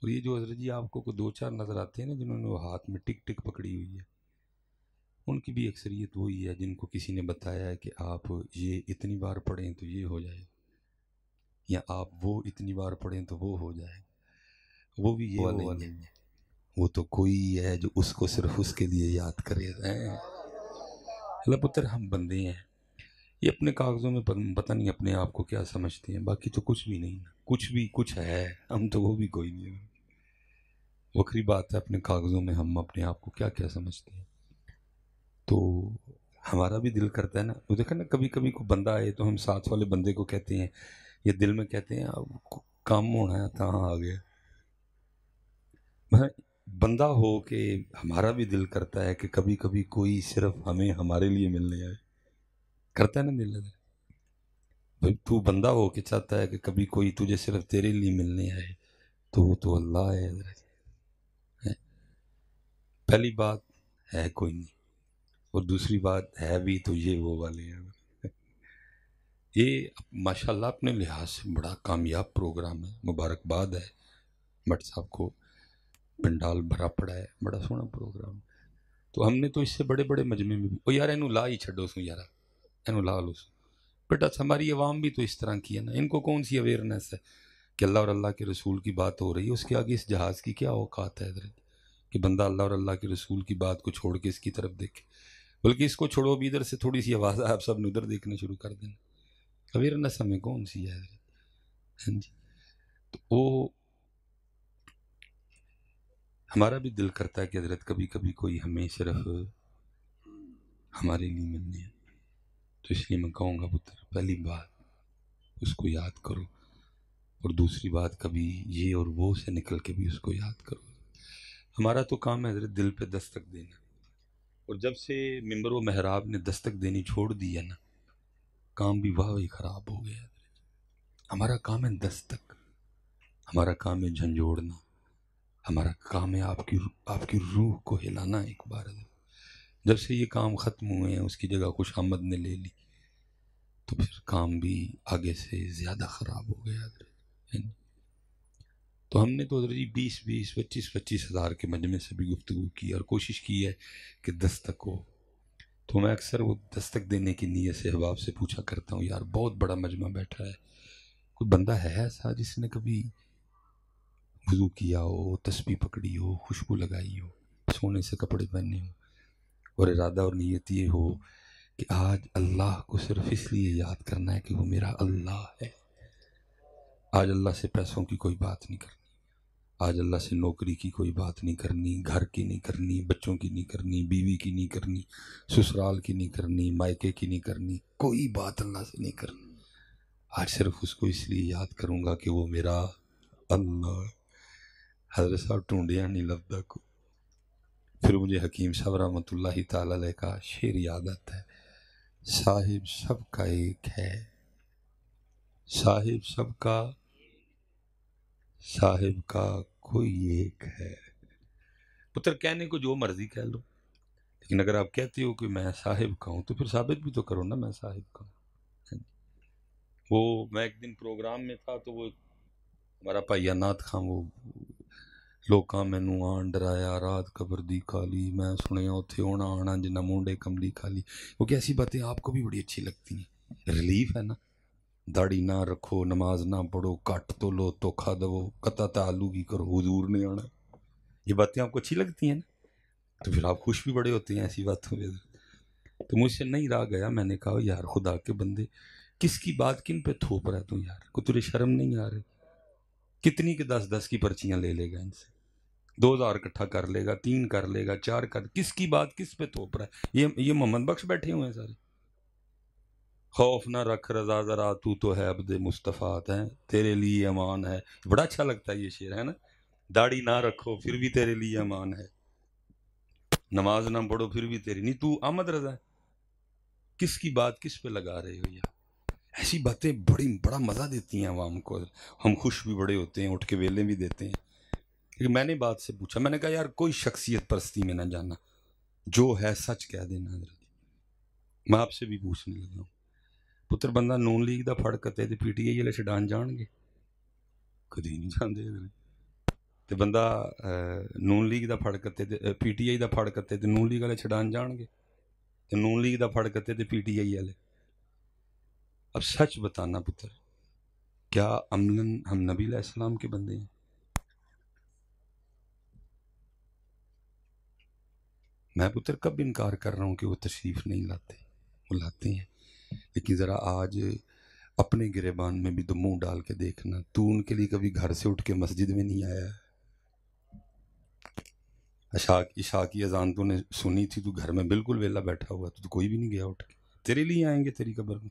اور یہ جو حضرت جی آپ کو دو چار نظر آتے ہیں نا جنہوں نے وہ ہاتھ میں ٹک ٹک پکڑی ہوئی ہے، ان کی بھی اکثریت وہی ہے جن کو کسی نے بتایا ہے کہ آپ یہ اتنی بار پڑھیں تو یہ ہو جائے، یا آپ وہ اتنی بار پڑھیں تو وہ ہو جائے. وہ بھی یہ وہ والے ہیں. وہ تو کوئی ہے جو اس کو صرف اس کے لیے یاد کرے. اللہ پتر ہم بندے ہیں، یہ اپنے کاغذوں میں پتہ نہیں اپنے آپ کو کیا سمجھتے ہیں، باقی تو کچھ بھی نہیں، کچھ بھی کچھ ہے، ہم تو وہ بھی کوئی نہیں ہے. وکری بات ہے اپنے کاغذوں میں ہم اپنے آپ کو کیا کیا سمجھتے ہیں. تو ہمارا بھی دل کرتا ہے نا، وہ دیکھا نا کبھی کبھی کوئی بندہ آئے تو ہم ساتھ والے بندے کو کہتے ہیں یا دل میں کہتے ہیں اب کام ہونا ہے کہاں آ گیا. بندہ ہو کہ ہمارا بھی دل کرتا ہے کہ کبھی کبھی کوئی صرف ہمیں ہمارے لیے ملنے آئے. کرتا ہے نا دل بھائی، تو بندہ ہو کے چاہتا ہے کہ کبھی کوئی تجھے صرف تیرے لیے ملنے آئے، تو وہ تو اللہ ہے. پہلی بات ہے کوئی نہیں، اور دوسری بات ہے بھی تو یہ وہ والے ہیں. یہ ماشاءاللہ اپنے لحاظ سے بڑا کامیاب پروگرام ہے، مبارکباد ہے بٹ صاحب کو، پنڈال بھرا پڑا ہے، بڑا سونا پروگرام. تو ہم نے تو اس سے بڑے بڑے مجمع میں بھی او یار اینو لا ہی چھڈو سو یار، اینو لا لو سو بیٹا. ہماری عوام بھی تو اس طرح کی ہے نا، ان کو کون سی اویئرنیس ہے کہ اللہ اور اللہ کے رسول کی بات ہو رہی ہے، اس کے آگے اس جہاز کی کیا اوقات ہے حضرت کہ بندہ اللہ اور اللہ کے رسول کی بات کو چھوڑ کے اس کی طرف دیکھے. بلکہ اس کو چھوڑو بھی ادھر سے تھوڑی سی آواز ہے آپ سب نے ادھر دیکھنا شروع کر دینا. اویئرنیس ہمیں کون سی ہے حضرت؟ ہاں جی. تو وہ ہمارا بھی دل کرتا ہے کہ حضرت کبھی کبھی کوئی ہمیں صرف ہمارے لیے ملنے ہیں. تو اس لیے میں کہوں گا پتر، پہلی بات اس کو یاد کرو، اور دوسری بات کبھی یہ اور وہ سے نکل کے بھی اس کو یاد کرو. ہمارا تو کام ہے حضرت دل پہ دستک دینا، اور جب سے ممبر و محراب نے دستک دینی چھوڑ دی ہے نا، کام بھی واہ خراب ہو گیا. ہمارا کام ہے دستک، ہمارا کام ہے جھنجھوڑنا، ہمارا کام ہے آپ کی روح کو ہلانا. ایک بار جب سے یہ کام ختم ہوئے ہیں، اس کی جگہ خوش آمد نے لے لی، تو پھر کام بھی آگے سے زیادہ خراب ہو گیا. تو ہم نے تو حضرت جی 25 ہزار کے مجمع سے بھی گفتگو کی اور کوشش کی ہے کہ دستک ہو. تو میں اکثر وہ دستک دینے کی نیت سے احباب سے پوچھا کرتا ہوں، یار بہت بڑا مجمع بیٹھا ہے، کوئی بندہ ہے ایسا جس نے کبھی وضو کیا ہو، تسبیح پکڑی ہو، خوشبو لگائی ہو، سونے سے کپڑے پہنے ہو، اور ارادہ اور نیت یہ ہو کہ آج اللہ کو صرف اس لیے یاد کرنا ہے کہ وہ میرا اللہ ہے. آج اللہ سے پیسوں کی کوئی بات نہیں کرنی، آج اللہ سے نوکری کی کوئی بات نہیں کرنی، گھر کی نہیں کرنی، بچوں کی نہیں کرنی، بیوی کی نہیں کرنی، سسرال کی نہیں کرنی، مائکے کی نہیں کرنی، کوئی بات اللہ سے نہیں کرنی. آج صرف اس کو اس لیے یاد کروں گا کہ وہ میرا اللہ ہے. حضرت صاحب ٹونڈیاں نہیں لفظہ کو. پھر مجھے حکیم صاحب رحمۃ اللہ تعالی علیہ کا شعر یاد آتا ہے، صاحب سب کا ایک ہے، صاحب سب کا، صاحب کا کوئی ایک ہے. پتر کہنے کو جو مرضی کہہ لو، لیکن اگر آپ کہتے ہو کہ میں صاحب کا ہوں تو پھر ثابت بھی تو کرو نا میں صاحب کا ہوں. وہ میں ایک دن پروگرام میں تھا تو وہ ہمارا بھائی نات خان وہ لوکاں مینوں آن ڈرایا رات قبر دی کالی، میں سنیا اتھے ہونا آنا جنہ مونڈے کملی کھالی. وہ کیسی باتیں آپ کو بھی بڑی اچھی لگتی ہیں، ریلیف ہے نا. داڑھی نہ رکھو، نماز نہ پڑھو، کٹ تو لو توکھا دو، قطع تعلق کی کرو، حضور نے آنا. یہ باتیں آپ کو اچھی لگتی ہیں نا، تو پھر آپ خوش بھی بڑے ہوتے ہیں ایسی باتوں پہ. تو مجھ سے نہیں رہا گیا، میں نے کہا یار خدا کے بندے کس کی بات کن پہ تھوپ رہا تو یار، کو تجھے شرم نہیں آ رہی؟ کتنی کے 10 کی پرچیاں لے لے گا ان سے، 2000 اکٹھا کر لے گا، 3 کر لے گا، 4 کر، کس کی بات کس پہ تھوپ رہا ہے؟ یہ محمد بخش بیٹھے ہوئے ہیں سارے. خوف نہ رکھ رضا ذرا تو ہے عبد مصطفیٰ ہے، تیرے لیے امان ہے. بڑا اچھا لگتا ہے یہ شعر، ہے نا. داڑھی نہ رکھو پھر بھی تیرے لیے امان ہے، نماز نہ پڑھو پھر بھی تیری نہیں، تو احمد رضا ہے. کس کی بات کس پہ لگا رہے ہو یار؟ ایسی باتیں بڑا مزہ دیتی ہیں عوام کو، ہم خوش بھی بڑے ہوتے ہیں، اٹھ کے ویلے بھی دیتے ہیں. لیکن میں نے بات سے پوچھا، میں نے کہا یار کوئی شخصیت پرستی میں نہ جانا، جو ہے سچ کہہ دینا. حضرت میں آپ سے بھی پوچھنے لگا ہوں، پتر بندہ نون لیگ دا پھڑ کتے تے پی ٹی آئی والے چھڈان جان گے؟ کدی نہیں جاندے. تو بندہ نون لیگ دا پھڑ کتے پی ٹی آئی دا پھڑ کتے تو نون لیگ والے چھڈان جان گے، تو نون لیگ دا پھڑ کتے تو پی ٹی آئی والے۔ اب سچ بتانا پتر، کیا عملاً ہم نبی علیہ السلام کے بندے ہیں؟ میں پتر کب انکار کر رہا ہوں کہ وہ تشریف نہیں لاتے، وہ لاتے ہیں، لیکن ذرا آج اپنے گریبان میں بھی تو منہ ڈال کے دیکھنا، تو ان کے لیے کبھی گھر سے اٹھ کے مسجد میں نہیں آیا؟ عشاء کی اذان تو نے سنی تھی، تو گھر میں بالکل ویلا بیٹھا ہوا تو کوئی بھی نہیں گیا اٹھ کے، تیرے لیے آئیں گے تیری قبر میں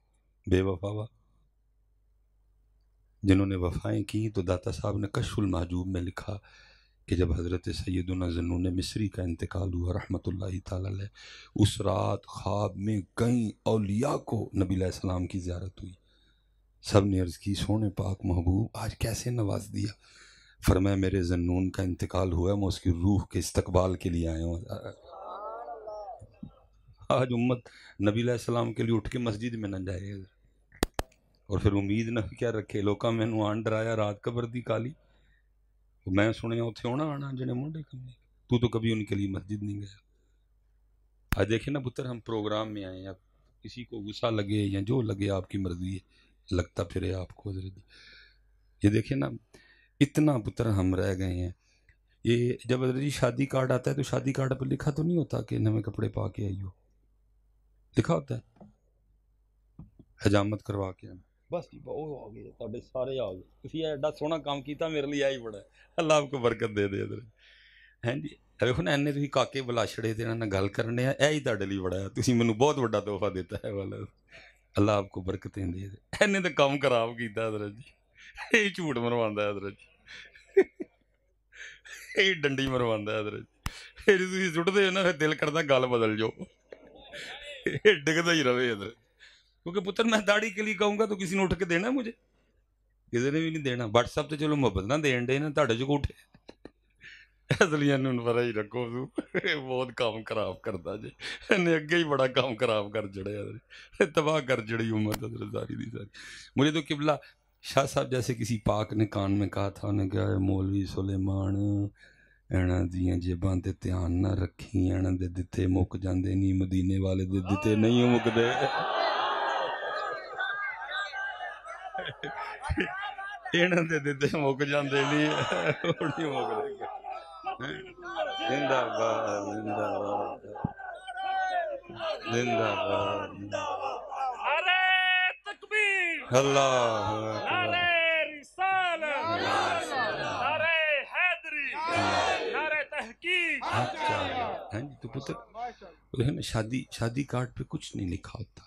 بے وفا۔ جنہوں نے وفائیں کی تو داتا صاحب نے کشف المحجوب میں لکھا کہ جب حضرت سیدنا ذنون مصری کا انتقال ہوا رحمۃ اللہ تعالی علیہ، اس رات خواب میں کئی اولیاء کو نبی علیہ السلام کی زیارت ہوئی، سب نے عرض کی سونے پاک محبوب آج کیسے نواز دیا؟ فرمایا میرے ذنون کا انتقال ہوا، میں اس کی روح کے استقبال کے لیے آیا ہوں۔ آج امت نبی علیہ السلام کے لیے اٹھ کے مسجد میں نہ جائے اور پھر امید نہ کیا رکھے، لوکاں میں نو آن ڈرایا رات قبر دی کالی، میں سنیا اتنے ہونا آنا جنے منڈے کم تو کبھی ان کے لیے مسجد نہیں گیا۔ آج دیکھیں نا پتر، ہم پروگرام میں آئے ہیں، اب کسی کو غصہ لگے یا جو لگے آپ کی مرضی ہے، لگتا پھرے آپ کو حضرت۔ یہ دیکھیں نا اتنا پتر ہم رہ گئے ہیں۔ یہ جب حضرت شادی کارڈ آتا ہے تو شادی کارڈ پہ لکھا تو نہیں ہوتا کہ نویں کپڑے پا کے آئیو، لکھا ہوتا ہے حجامت کروا کے آنا، بس وہ آ گئے تھے سارے آ گئے، تھی ایڈا سونا کام کیتا میرے لیے آئی بڑا ہے، اللہ آپ کو برکت دے دے حضرت۔ ہیں جی دیکھو نا اینے تھی کاکے بلا چھڑے تھے نہ گل کرنے ہیں، اے ہی تہاڈے لیے بڑا ہے، تسی مینوں بہت بڑا تحفہ دیتا ہے والا، اللہ آپ کو برکتیں دے دے۔ اینے تو کام خراب کیتا حضرت جی، یہ جھوٹ مرواندہ ہے حضرت جی، یہ ڈنڈی مرواندہ ہے حضرت جی، یہ تسی سٹدے ہو نا پھر دل کردا گل بدل جو، یہ ڈگدا ہی رہے حضرت، کیونکہ پتر میں داڑھی کے لیے کہوں گا تو کسی نے اٹھ کے دینا مجھے، کسی نے بھی نہیں دینا۔ واٹس ایپ تے چلو محبت نہ دین دے نا، تہاڈے جو اٹھے اصلیاں نوں پتہ ہی رکھو تو بہت کام خراب کرتا جی، نے اگے ہی بڑا کام خراب کر جڑے حضرت، تباہ کر جڑی امت حضرت ساری دی ساری۔ مجھے تو قبلہ شاہ صاحب جیسے کسی پاک نے کان میں کہا تھا، انہیں کہا مولوی سلیمان اینا دیاں جیباں تے دھیان نہ رکھی، اینا دے دتے مک جاندے نہیں، مدینے والے دے دتے نہیں مکدے، اینا دے دتے مک جاندے نہیں نہیں مکدے۔ زندہ باد زندہ باد زندہ باد، نعرہ تکبیر، اللہ نعرہ رسالت، نعرہ حیدری، نعرہ تحقیق۔ تو پتر شادی کارڈ پہ کچھ نہیں لکھا ہوتا،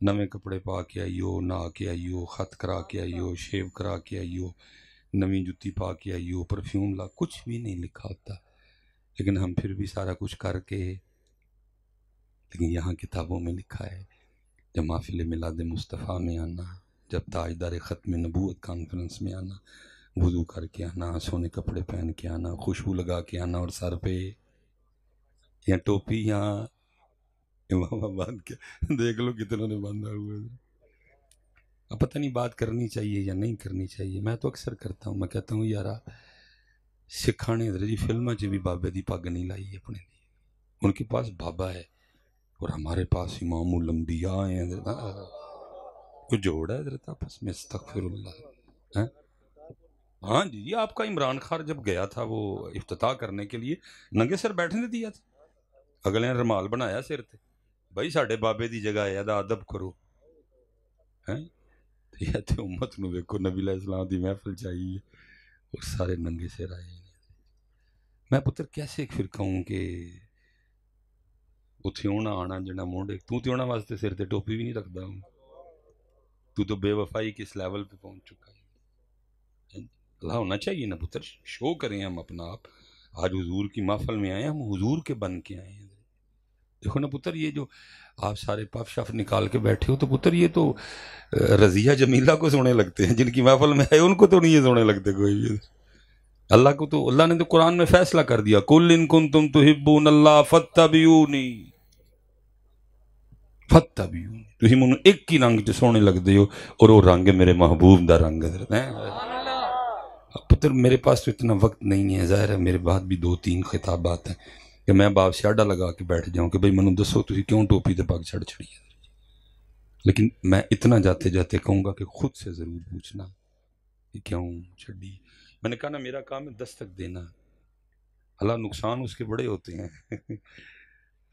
نویں کپڑے پا کے آئیو، نہا کے آئیو، خط کرا کے آئیو، شیو کرا کے آئیو، نویں جتی پا کے آئیو، پرفیوم لا، کچھ بھی نہیں لکھا ہوتا، لیکن ہم پھر بھی سارا کچھ کر کے، لیکن یہاں کتابوں میں لکھا ہے جب محفل میلاد مصطفیٰ میں آنا، جب تاجدار ختم نبوت کانفرنس میں آنا، وضو کر کے آنا، سونے کپڑے پہن کے آنا، خوشبو لگا کے آنا، اور سر پہ یا ٹوپی یا امامہ باندھ کے، دیکھ لو کتنوں نے باندھا ہوا ہے۔ اب پتہ نہیں بات کرنی چاہیے یا نہیں کرنی چاہیے، میں تو اکثر کرتا ہوں، میں کہتا ہوں یارا سکھاں نے حضرت جی فلموں چ بھی بابے دی پگ نہیں لائی اپنے لیے، ان کے پاس بابا ہے اور ہمارے پاس امام الانبیاء ہیں حضرت، کوئی جوڑ ہے حضرت آپس میں، استغفر اللہ۔ ہاں جی یہ آپ کا عمران خان جب گیا تھا وہ افتتاح کرنے کے لیے ننگے سر بیٹھنے دیا تھا، اگلے نے رمال بنایا سر تے، بھائی ساڈے بابے دی جگہ ہے ادا ادب کرو، ہیں یہ تے امت نو دیکھو نبی علیہ السلام دی محفل چاہیے اور سارے ننگے سر آئے ہیں۔ میں پتر کیسے پھر کہوں کہ اتھے ہونا آنا جنا مونڈے، تو تے ہونا واسطے سر تے ٹوپی بھی نہیں رکھدا ہوں، تو بے وفائی کس لیول پہ پہنچ چکا ہے۔ اللہ ہونا چاہیے نا پتر، شو کریں ہم اپنا آپ، آج حضور کی محفل میں آئے ہیں، ہم حضور کے بن کے آئے ہیں۔ دیکھو نا پتر یہ جو آپ سارے پف شف نکال کے بیٹھے ہو تو پتر یہ تو رضیہ جمیلہ کو سونے لگتے ہیں، جن کی محفل میں آئے ان کو تو نہیں یہ سونے لگتے کوئی بھی۔ اللہ کو تو اللہ نے تو قرآن میں فیصلہ کر دیا، قُلْ إِن كُنتُمْ تُحِبُّونَ اللَّهَ فَاتَّبِعُونِي فَاتَّبِعُونِي، تُسی منو ایک ہی رنگ چ سونے لگتے ہو اور وہ رنگ ہے میرے محبوب دا رنگ ہے۔ پتر میرے پاس تو اتنا وقت نہیں ہے، ظاہر ہے میرے بعد بھی 2-3 خطابات ہیں کہ میں باپ سے آڈا لگا کے بیٹھ جاؤں کہ بھئی منو دسو تسی کیوں ٹوپی تے پگ چھڑ چھڑی ہے، لیکن میں اتنا جاتے جاتے کہوں گا کہ خود سے ضرور پوچھنا کہ کیوں چھڑی۔ میں نے کہا نا میرا کام ہے دستک دینا، اللہ نقصان اس کے بڑے ہوتے ہیں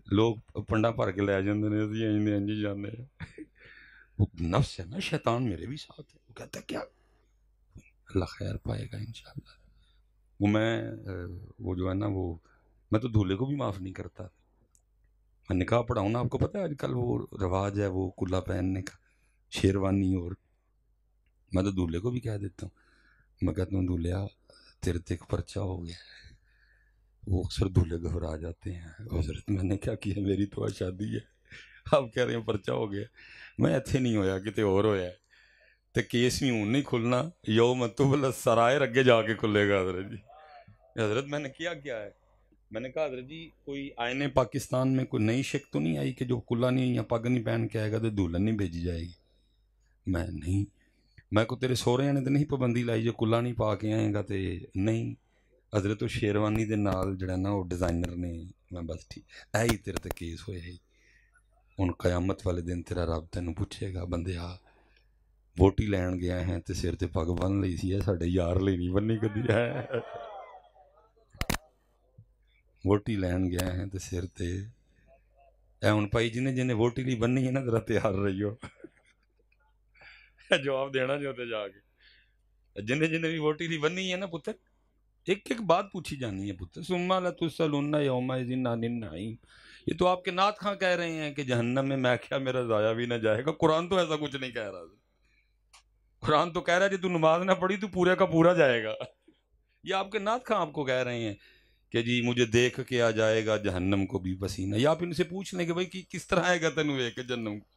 لوگ پنڈا بھر کے لے جاندے نے، اسی انجی جانے وہ نفس ہے نا، شیطان میرے بھی ساتھ ہے، وہ کہتا ہے کیا، اللہ خیر پائے گا انشاءاللہ۔ وہ وہ جو ہے نا وہ میں تو دھولے کو بھی معاف نہیں کرتا، میں نکاح پڑھاؤں نا، آپ کو پتہ ہے آج کل وہ رواج ہے وہ کلا پہننے کا، شیروانی، اور میں تو دھولے کو بھی کہہ دیتا ہوں، میں کہتا ہوں دھولیا تیرے تے ایک پرچہ ہو گیا، وہ اکثر دھولے گھبرا جاتے ہیں، حضرت میں نے کیا کیا، میری تو شادی ہے، آپ کہہ رہے ہیں پرچہ ہو گیا، میں ایتھے نہیں ہویا کتے اور ہویا ہے، تے کیس بھی ہوں نہیں کھلنا، یوم تبل سرائر اگے جا کے کھلے گا حضرت جی۔ حضرت میں نے کیا ہے، میں نے کہا حضرت جی کوئی آئین پاکستان میں کوئی نئی شک تو نہیں آئی کہ جو کلا نہیں یا پگ نہیں پہن کے آئے گا تو دلہن نہیں بھیجی جائے گی؟ میں نہیں، میں کو تیرے سوہریاں نے تو نہیں پابندی لائی جو کلا نہیں پا کے آئے گا تے نہیں، حضرت وہ شیروانی دے نال جڑا نا وہ ڈیزائنر نے، میں بس ٹھیک ہی تیرے تے کیس ہوئے ہی، ہن قیامت والے دن تیرا رب تینوں پوچھے گا بندیا ووٹی لین گیا ہیں تے سر تے پگ بن لئی سی ہے ساڈے یار لئی نہیں بننی کدی ہے، ووٹی لین گیا ہیں تے سر تے اے ہن بھائی جنہیں ووٹی لی بننی ہے نا ذرا تیار رہیو جواب دینا جو تے جا کے جنہیں بھی ووٹی لی بننی ہے نا پتر، ایک ایک بات پوچھی جانی ہے پتر، ثم لتسألن یومئذ عن النعیم، یہ تو آپ کے نعت خواں کہہ رہے ہیں کہ جہنم میں کیا میرا ضائع بھی نہ جائے گا، قرآن تو ایسا کچھ نہیں کہہ رہا، قرآن تو کہہ رہا ہے جی تو نماز نہ پڑھی تو پورے کا پورا جائے گا، یہ آپ کے نعت خواں آپ کو کہہ رہے ہیں کہ جی مجھے دیکھ کے آ جائے گا جہنم کو بھی پسینہ، یا آپ ان سے پوچھ لیں کہ بھائی کس طرح آئے گا تینوں ایک جہنم کو۔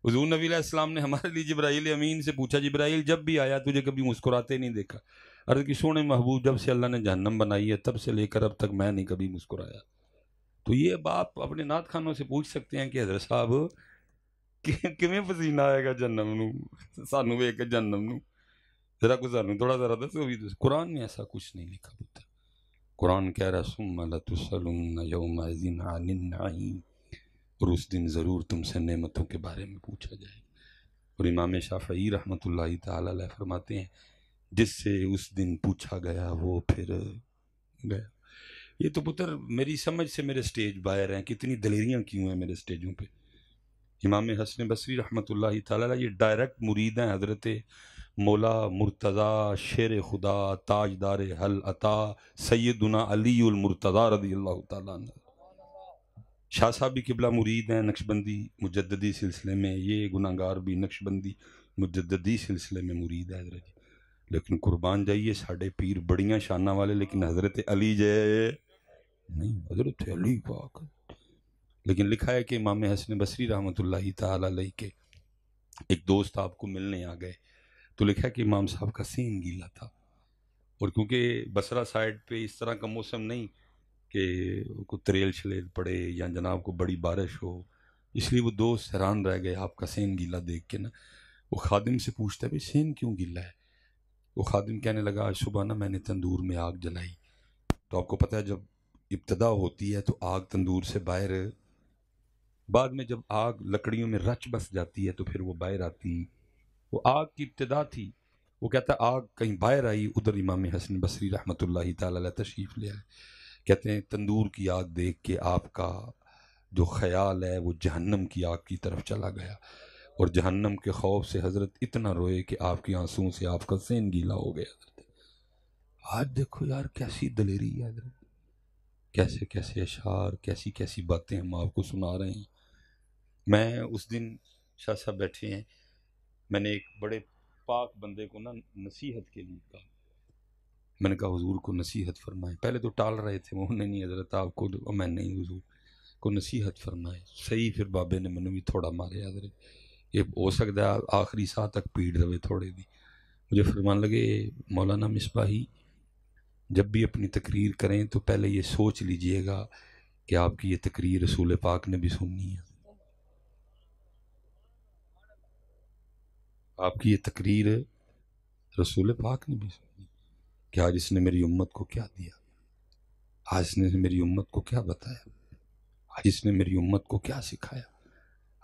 حضور نبی علیہ السلام نے ہمارے لیے جبرائیل امین سے پوچھا، جبرائیل جب بھی آیا تجھے کبھی مسکراتے نہیں دیکھا، عرض کی سونے محبوب جب سے اللہ نے جہنم بنائی ہے تب سے لے کر اب تک میں نہیں کبھی مسکرایا، تو یہ باپ اپنے نعت خانوں سے پوچھ سکتے ہیں کہ حضرت صاحب کیویں پسینہ آئے گا جہنم نو سانو ویکھ کے جہنم نو، ذرا کچھ سانو تھوڑا ذرا دسو بھی، قرآن میں ایسا کچھ نہیں لکھا پتر، قرآن کہہ رہا ثم لتسألن یومئذ عن النعیم، اور اس دن ضرور تم سے نعمتوں کے بارے میں پوچھا جائے گا، اور امام شافعی رحمۃ اللہ تعالی علیہ فرماتے ہیں جس سے اس دن پوچھا گیا وہ پھر گیا۔ یہ تو پتر میری سمجھ سے میرے سٹیج باہر ہیں، کتنی دلیریاں کیوں ہیں میرے سٹیجوں پہ۔ امام حسن بصری رحمۃ اللہ تعالی علیہ یہ ڈائریکٹ مرید ہیں حضرت مولا مرتضی شیر خدا تاجدار حل عطا سیدنا علی المرتضی رضی اللہ تعالیٰ عنہ، شاہ صاحب بھی قبلہ مرید ہیں نقشبندی مجددی سلسلے میں، یہ گناہگار بھی نقشبندی مجددی سلسلے میں مرید ہے حضرت، لیکن قربان جائیے ساڑھے پیر بڑیاں شانہ والے لیکن حضرت علی جے نہیں، حضرت علی پاک، لیکن لکھا ہے کہ امام حسن بصری رحمۃ اللہ تعالی علیہ کے ایک دوست آپ کو ملنے آ گئے تو لکھا ہے کہ امام صاحب کا سین گیلا تھا، اور کیونکہ بصرہ سائڈ پہ اس طرح کا موسم نہیں کہ کوئی تریل شلیل پڑے یا جناب کو بڑی بارش ہو، اس لیے وہ دوست حیران رہ گئے آپ کا سین گیلا دیکھ کے نا، وہ خادم سے پوچھتا ہے بھائی سین کیوں گیلا ہے، وہ خادم کہنے لگا آج صبح نا میں نے تندور میں آگ جلائی، تو آپ کو پتہ ہے جب ابتدا ہوتی ہے تو آگ تندور سے باہر، بعد میں جب آگ لکڑیوں میں رچ بس جاتی ہے تو پھر وہ باہر آتی، وہ آگ کی ابتدا تھی، وہ کہتا ہے آگ کہیں باہر آئی، ادھر امام حسن بصری رحمۃ اللہ تعالی علیہ تشریف لے آئے، کہتے ہیں تندور کی آگ دیکھ کے آپ کا جو خیال ہے وہ جہنم کی آگ کی طرف چلا گیا، اور جہنم کے خوف سے حضرت اتنا روئے کہ آپ کی آنسوں سے آپ کا سین گیلا ہو گیا حضرت۔ آج دیکھو یار کیسی دلیری ہے حضرت، کیسے کیسے اشعار، کیسی کیسی باتیں ہم آپ کو سنا رہے ہیں۔ میں اس دن شاہ صاحب بیٹھے ہیں، میں نے ایک بڑے پاک بندے کو نا نصیحت کے لیے کہا، میں نے کہا حضور کو نصیحت فرمائیں، پہلے تو ٹال رہے تھے وہ نہیں حضرت آپ کو، میں نہیں حضور کو نصیحت فرمائے، صحیح پھر بابے نے منو بھی تھوڑا مارے حضرت، یہ ہو سکتا ہے آخری ساتھ تک پیڑ رہے تھوڑے دی، مجھے فرمان لگے مولانا مصباحی جب بھی اپنی تقریر کریں تو پہلے یہ سوچ لیجئے گا کہ آپ کی یہ تقریر رسول پاک نے بھی سننی ہے، آپ کی یہ تقریر رسول پاک نے بھی سننی ہے، کہ آج اس نے میری امت کو کیا دیا، آج اس نے میری امت کو کیا بتایا، آج اس نے میری امت کو کیا سکھایا،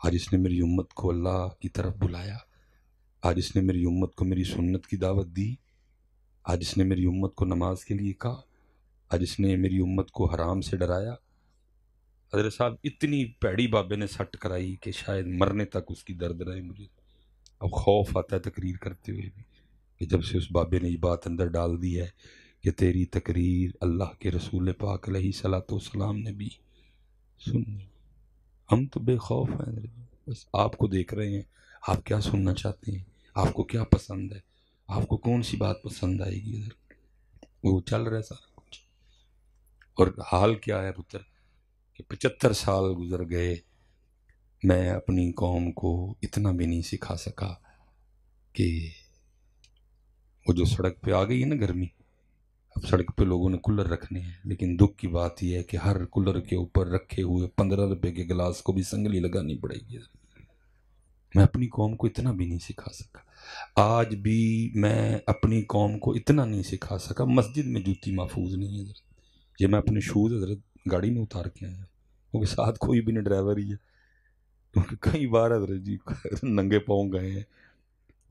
آج اس نے میری امت کو اللہ کی طرف بلایا، آج اس نے میری امت کو میری سنت کی دعوت دی، آج اس نے میری امت کو نماز کے لیے کہا، آج اس نے میری امت کو حرام سے ڈرایا۔ حضرت صاحب اتنی پیڑی بابے نے سٹ کرائی کہ شاید مرنے تک اس کی درد رہے مجھے۔ اب خوف آتا ہے تقریر کرتے ہوئے بھی کہ جب سے اس بابے نے یہ بات اندر ڈال دی ہے کہ تیری تقریر اللہ کے رسول پاک علیہ صلاۃ والسلام نے بھی سنی۔ ہم تو بے خوف ہیں، بس آپ کو دیکھ رہے ہیں، آپ کیا سننا چاہتے ہیں، آپ کو کیا پسند ہے، آپ کو کون سی بات پسند آئے گی، وہ چل رہا ہے سارا کچھ۔ اور حال کیا ہے پتر کہ 75 سال گزر گئے، میں اپنی قوم کو اتنا بھی نہیں سکھا سکا کہ وہ جو سڑک پہ آ گئی ہے نا گرمی، اب سڑک پہ لوگوں نے کولر رکھنے ہیں، لیکن دکھ کی بات یہ ہے کہ ہر کولر کے اوپر رکھے ہوئے 15 روپے کے گلاس کو بھی سنگلی لگانی پڑے گی۔ میں اپنی قوم کو اتنا بھی نہیں سکھا سکا، آج بھی میں اپنی قوم کو اتنا نہیں سکھا سکا۔ مسجد میں جوتی محفوظ نہیں ہے حضرت، یہ میں اپنے شوز حضرت گاڑی میں اتار کے آیا، کیونکہ ساتھ کوئی بھی نہیں، ڈرائیور ہی ہے، کیونکہ کئی بار حضرت جی ننگے پاؤں گئے ہیں،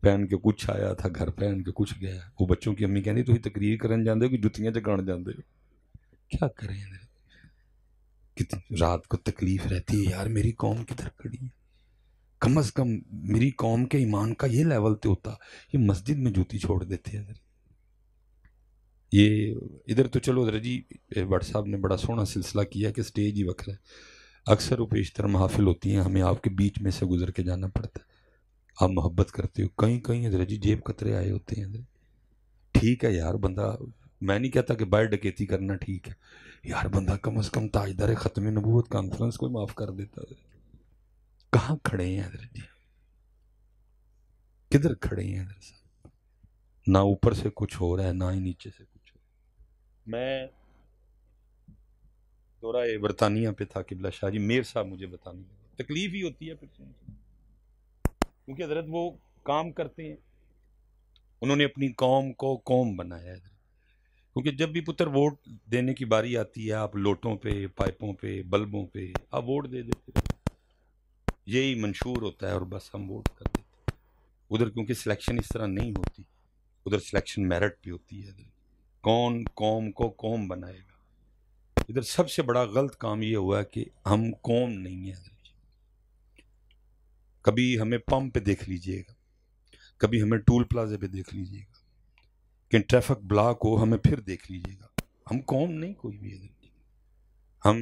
پہن کے کچھ آیا تھا گھر، پہن کے کچھ گیا۔ وہ بچوں کی امی کہندی تسی تقریر کرن جاندے ہو کہ جتیاں چکان جاندے ہو، کیا کریں حضرت؟ کتنی رات کو تکلیف رہتی ہے یار، میری قوم کدھر کھڑی ہے، کم از کم میری قوم کے ایمان کا یہ لیول تو ہوتا، یہ مسجد میں جوتی چھوڑ دیتے ہیں حضرت۔ یہ ادھر تو چلو حضرت جی بٹ صاحب نے بڑا سونا سلسلہ کیا کہ سٹیج ہی وکھرا ہے، اکثر و بیشتر محافل ہوتی ہیں ہمیں آپ کے بیچ میں سے گزر کے جانا پڑتا ہے، آپ محبت کرتے ہو، کہیں کہیں حضرت جی جیب قطرے آئے ہوتے ہیں حضرت۔ ٹھیک ہے یار، بندہ، میں نہیں کہتا کہ باہر ڈکیتی کرنا ٹھیک ہے یار، بندہ کم از کم تاجدار ختم نبوت کانفرنس کو معاف کر دیتا ہے۔ کہاں کھڑے ہیں حضرت جی، کدھر کھڑے ہیں حضرت صاحب؟ نہ اوپر سے کچھ ہو رہا ہے، نہ ہی نیچے سے کچھ ہو رہا ہے۔ میں دورہ برطانیہ پہ تھا، قبلہ شاہ جی میر صاحب مجھے بتانے لگے، تکلیف ہی ہوتی ہے پھر سن کے، کیونکہ حضرت وہ کام کرتے ہیں، انہوں نے اپنی قوم کو قوم بنایا ہے، کیونکہ جب بھی پتر ووٹ دینے کی باری آتی ہے آپ لوٹوں پہ، پائپوں پہ، بلبوں پہ آپ ووٹ دے دیتے، یہی منشور ہوتا ہے اور بس ہم ووٹ کر دیتے۔ ادھر کیونکہ سلیکشن اس طرح نہیں ہوتی، ادھر سلیکشن میرٹ پہ ہوتی ہے، کون قوم کو قوم بنائے گا۔ ادھر سب سے بڑا غلط کام یہ ہوا ہے کہ ہم قوم نہیں ہیں۔ کبھی ہمیں پمپ پہ دیکھ لیجئے گا، کبھی ہمیں ٹول پلازے پہ دیکھ لیجئے گا، کہ ٹریفک بلاک ہو ہمیں پھر دیکھ لیجئے گا، ہم قوم نہیں کوئی بھی ہے، ہم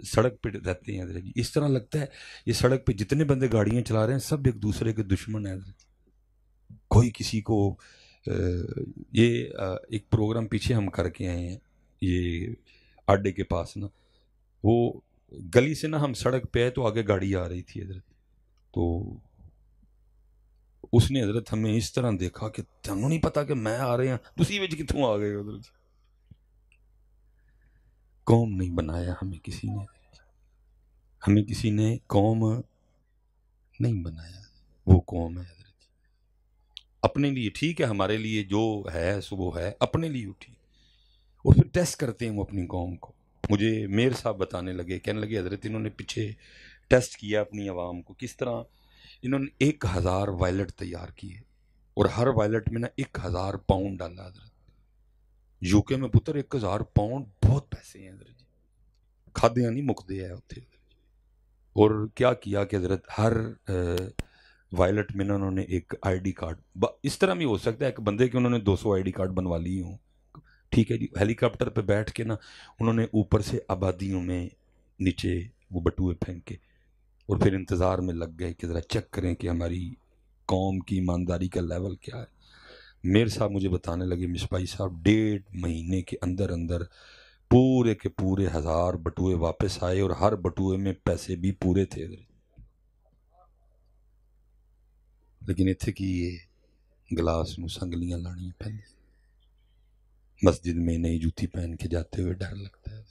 سڑک پہ رہتے ہیں حضرت جی، اس طرح لگتا ہے یہ سڑک پہ جتنے بندے گاڑیاں چلا رہے ہیں سب ایک دوسرے کے دشمن ہیں حضرت، کوئی کسی کو یہ ایک پروگرام پیچھے ہم کر کے آئے ہیں یہ اڈے کے پاس نا، وہ گلی سے نا ہم سڑک پہ آئے تو آگے گاڑی آ رہی تھی حضرت، تو اس نے حضرت ہمیں اس طرح دیکھا کہ تمہیں نہیں پتا کہ میں آ رہے ہیں، تسی وچ کتوں آ گئے حضرت؟ قوم نہیں بنایا ہمیں کسی نے، ہمیں کسی نے قوم نہیں بنایا، وہ قوم ہے حضرت اپنے لیے، ٹھیک ہے ہمارے لیے جو ہے سو وہ ہے اپنے لیے ٹھیک، اور پھر ٹیسٹ کرتے ہیں وہ اپنی قوم کو۔ مجھے میر صاحب بتانے لگے، کہنے لگے حضرت انہوں نے پیچھے ٹیسٹ کیا اپنی عوام کو، کس طرح انہوں نے 1000 وائلٹ تیار کیے اور ہر وائلٹ میں نا 1000 پاؤنڈ ڈالا حضرت۔ یو کے میں پتر 1000 پاؤنڈ بہت پیسے ہیں حضرت جی، کھادیاں نہیں مکدے ہیں اتنے۔ اور کیا کیا کہ حضرت ہر وائلٹ میں نا انہوں نے ایک آئی ڈی کارڈ، اس طرح بھی ہو سکتا ہے ایک بندے کے انہوں نے 200 آئی ڈی کارڈ بنوا لیے ہوں، ٹھیک ہے جی، ہیلی کاپٹر پہ بیٹھ کے نا انہوں نے اوپر سے آبادیوں میں نیچے وہ بٹوئے پھینکے اور پھر انتظار میں لگ گئے کہ ذرا چیک کریں کہ ہماری قوم کی ایمانداری کا لیول کیا ہے۔ میر صاحب مجھے بتانے لگے مصباحی صاحب 1.5 مہینے کے اندر اندر پورے کے پورے 1000 بٹوئے واپس آئے اور ہر بٹوئے میں پیسے بھی پورے تھے، لیکن اتھے کی یہ گلاس نو سنگلیاں لانی پہنے، مسجد میں نئی جوتی پہن کے جاتے ہوئے ڈر لگتا ہے،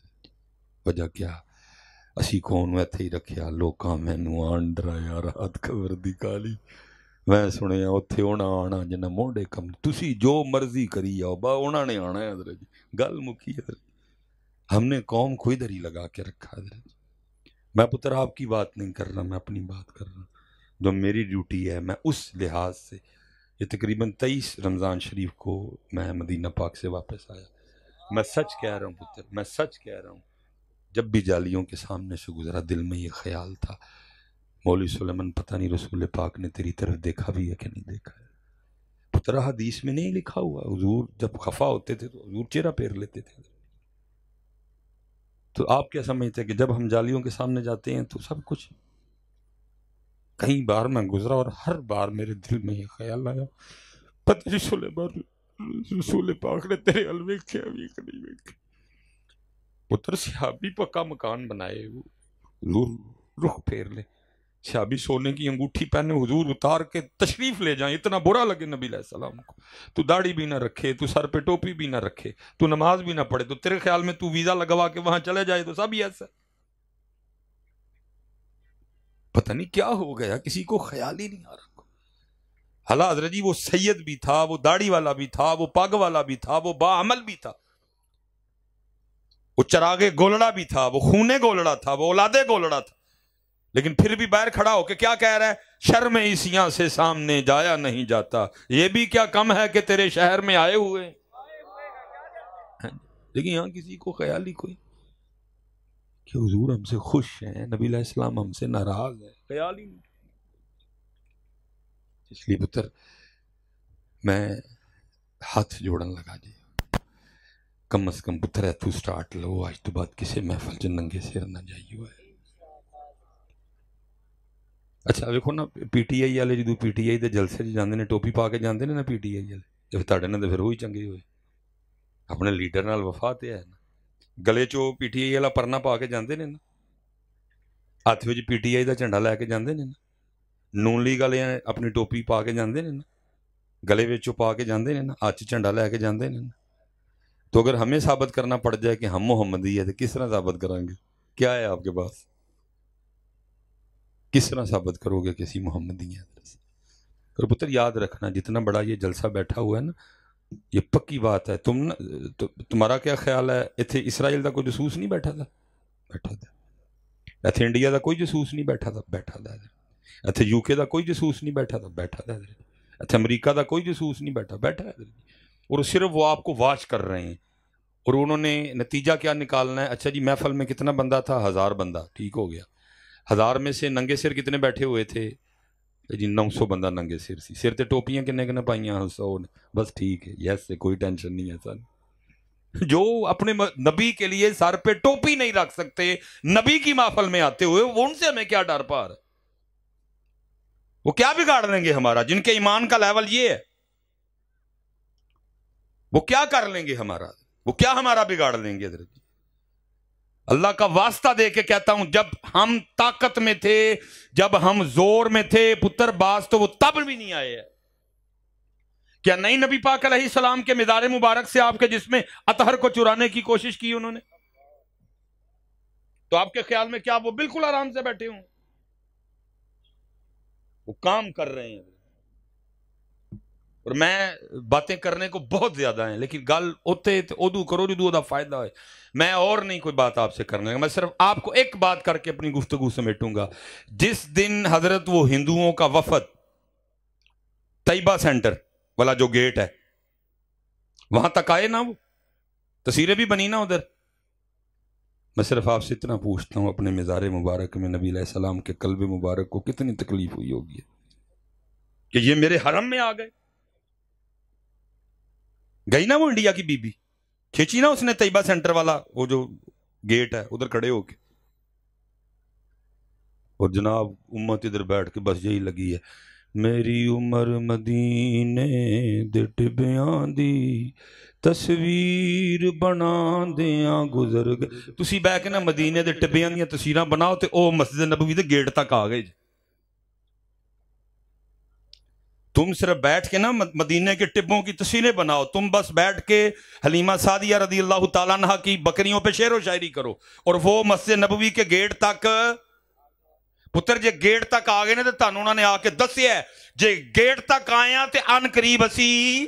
وجہ کیا؟ اسی کون ایتھے ہی رکھیا، لوکاں مینوں آن ڈرایا رات خبر دی کالی، میں سنیا اتھے ہونا آنا جنہیں موڑے کم تسی جو مرضی کری جاؤ با انہوں نے آنا ہے حضرت جی گل مکی حضرت ہم نے قوم کو ادھر ہی لگا کے رکھا حضرت جی میں پتر آپ کی بات نہیں کر رہا میں اپنی بات کر رہا ہوں جو میری ڈیوٹی ہے میں اس لحاظ سے یہ تقریباً 23 رمضان شریف کو میں مدینہ پاک سے واپس آیا میں سچ کہہ رہا ہوں پتر میں سچ کہہ رہا ہوں جب بھی جالیوں کے سامنے سے گزرا دل میں یہ خیال تھا مولوی سلیمان پتہ نہیں رسول پاک نے تیری طرف دیکھا بھی ہے کہ نہیں دیکھا ہے پترا حدیث میں نہیں لکھا ہوا حضور جب خفا ہوتے تھے تو حضور چہرہ پھیر لیتے تھے تو آپ کیا سمجھتے ہیں کہ جب ہم جالیوں کے سامنے جاتے ہیں تو سب کچھ کئی بار میں گزرا اور ہر بار میرے دل میں یہ خیال آیا پتہ رسول پاک نے تیرے الوے کیا بھی کہ نہیں دیکھے پتر صحابی پکا مکان بنائے حضور رخ پھیر لے صحابی سونے کی انگوٹھی پہنے حضور اتار کے تشریف لے جائیں اتنا برا لگے نبی علیہ السلام کو تو داڑھی بھی نہ رکھے تو سر پہ ٹوپی بھی نہ رکھے تو نماز بھی نہ پڑھے تو تیرے خیال میں تو ویزا لگوا کے وہاں چلے جائے تو سب ہی ایسا پتہ نہیں کیا ہو گیا کسی کو خیال ہی نہیں آ رہا حالا حضرت جی وہ سید بھی تھا وہ داڑھی والا بھی تھا وہ پگ والا بھی تھا وہ باعمل بھی تھا وہ چراغے گولڑا بھی تھا وہ خونے گولڑا تھا وہ اولادے گولڑا تھا لیکن پھر بھی باہر کھڑا ہو کے کیا کہہ رہا ہے شرم عیسیاں سے سامنے جایا نہیں جاتا یہ بھی کیا کم ہے کہ تیرے شہر میں آئے ہوئے لیکن یہاں کسی کو خیال ہی کوئی کہ حضور ہم سے خوش ہیں نبی علیہ السلام ہم سے ناراض ہے خیال ہی نہیں اس لیے پتر میں ہاتھ جوڑن لگا جی کم از کم پتر ہے تو سٹارٹ لو آج تو بات کسے محفل چ ننگے سر نہ جائیو ہے اچھا ویکھو نا پی ٹی آئی والے جدو پی ٹی آئی دے جلسے جاندے نے ٹوپی پا کے جاندے نے نا پی ٹی آئی والے تہاڈے نال تے پھر وہی چنگے ہوئے اپنے لیڈر نال وفا تے ہے نا گلے چو پی ٹی آئی والا پرنا پا کے جاندے نے نا ہاتھ وچ پی ٹی آئی دا جھنڈا لے کے جاندے نے نا نون لیگ والے اپنی ٹوپی پا کے جاندے نے نا گلے وچ پا کے جاندے نے نا ہاتھ جھنڈا لے کے جاندے نے نا تو اگر ہمیں ثابت کرنا پڑ جائے کہ ہم محمدی ہے تو کس طرح ثابت کریں گے کیا ہے آپ کے پاس کس طرح ثابت کرو گے کسی محمدی ہے اور پتر یاد رکھنا جتنا بڑا یہ جلسہ بیٹھا ہوا ہے نا یہ پکی بات ہے تمہارا کیا خیال ہے اتنے اسرائیل کا کوئی جاسوس نہیں بیٹھا تھا اتنے انڈیا کا کوئی جاسوس نہیں بیٹھا تھا اتنے یو کے کا کوئی جاسوس نہیں بیٹھا تھا اتنے امریکہ کا کوئی جاسوس نہیں بیٹھا ہے اور صرف وہ آپ کو واچ کر رہے ہیں اور انہوں نے نتیجہ کیا نکالنا ہے اچھا جی محفل میں کتنا بندہ تھا 1000 بندہ ٹھیک ہو گیا 1000 میں سے ننگے سر کتنے بیٹھے ہوئے تھے جی 900 بندہ ننگے سر سی سر تے ٹوپیاں کنے پائیاں 100 نے بس ٹھیک ہے یس کوئی ٹینشن نہیں ہے سر جو اپنے نبی کے لیے سر پہ ٹوپی نہیں رکھ سکتے نبی کی محفل میں آتے ہوئے وہ ان سے ہمیں کیا ڈر پا رہا وہ کیا بگاڑ لیں گے ہمارا جن کے ایمان کا لیول یہ ہے وہ کیا کر لیں گے ہمارا وہ کیا ہمارا بگاڑ لیں گے حضرت جی اللہ کا واسطہ دے کے کہتا ہوں جب ہم طاقت میں تھے جب ہم زور میں تھے پتر باز تو وہ تب بھی نہیں آئے کیا نہیں نبی پاک علیہ السلام کے مزار مبارک سے آپ کے جسم اطہر کو چرانے کی کوشش کی انہوں نے تو آپ کے خیال میں کیا وہ بالکل آرام سے بیٹھے ہوں وہ کام کر رہے ہیں اور میں باتیں کرنے کو بہت زیادہ ہیں لیکن گل ہوتے ادو کرو جدو دا فائدہ ہے میں اور نہیں کوئی بات آپ سے کرنے گا میں صرف آپ کو ایک بات کر کے اپنی گفتگو سمیٹوں گا جس دن حضرت وہ ہندوؤں کا وفد طیبہ سینٹر والا جو گیٹ ہے وہاں تک آئے نا وہ تصویریں بھی بنی نا ادھر میں صرف آپ سے اتنا پوچھتا ہوں اپنے مزار مبارک میں نبی علیہ السلام کے قلب مبارک کو کتنی تکلیف ہوئی ہوگی کہ یہ میرے حرم میں آ گئے گئی نا وہ انڈیا کی بی بی کھینچی نا اس نے طیبہ سینٹر والا وہ جو گیٹ ہے ادھر کھڑے ہو کے اور جناب امت ادھر بیٹھ کے بس یہی لگی ہے میری عمر مدینے دے ٹبیاں دی تصویر بنا دیاں گزر گئے تسی بہ کے نا مدینے دے ٹبیاں دیاں تصویراں بناؤ تے او مسجد نبوی دے گیٹ تک آ گئے تم صرف بیٹھ کے نا مدینے کے ٹبوں کی تصویریں بناؤ تم بس بیٹھ کے حلیمہ سعدیہ رضی اللہ تعالیٰ عنہ کی بکریوں پہ شعر و شاعری کرو اور وہ مسجد نبوی کے گیٹ تک ਪੁੱਤਰ ਜੇ ਗੇਟ ਤੱਕ ਆ ਗਏ ਨੇ ਤੇ ਤੁਹਾਨੂੰ ਉਹਨਾਂ ਨੇ ਆ ਕੇ ਦੱਸਿਆ, ਜੇ ਗੇਟ ਤੱਕ ਆਏ ਆ ਤੇ ਅਨ ਕਰੀਬ ਅਸੀਂ।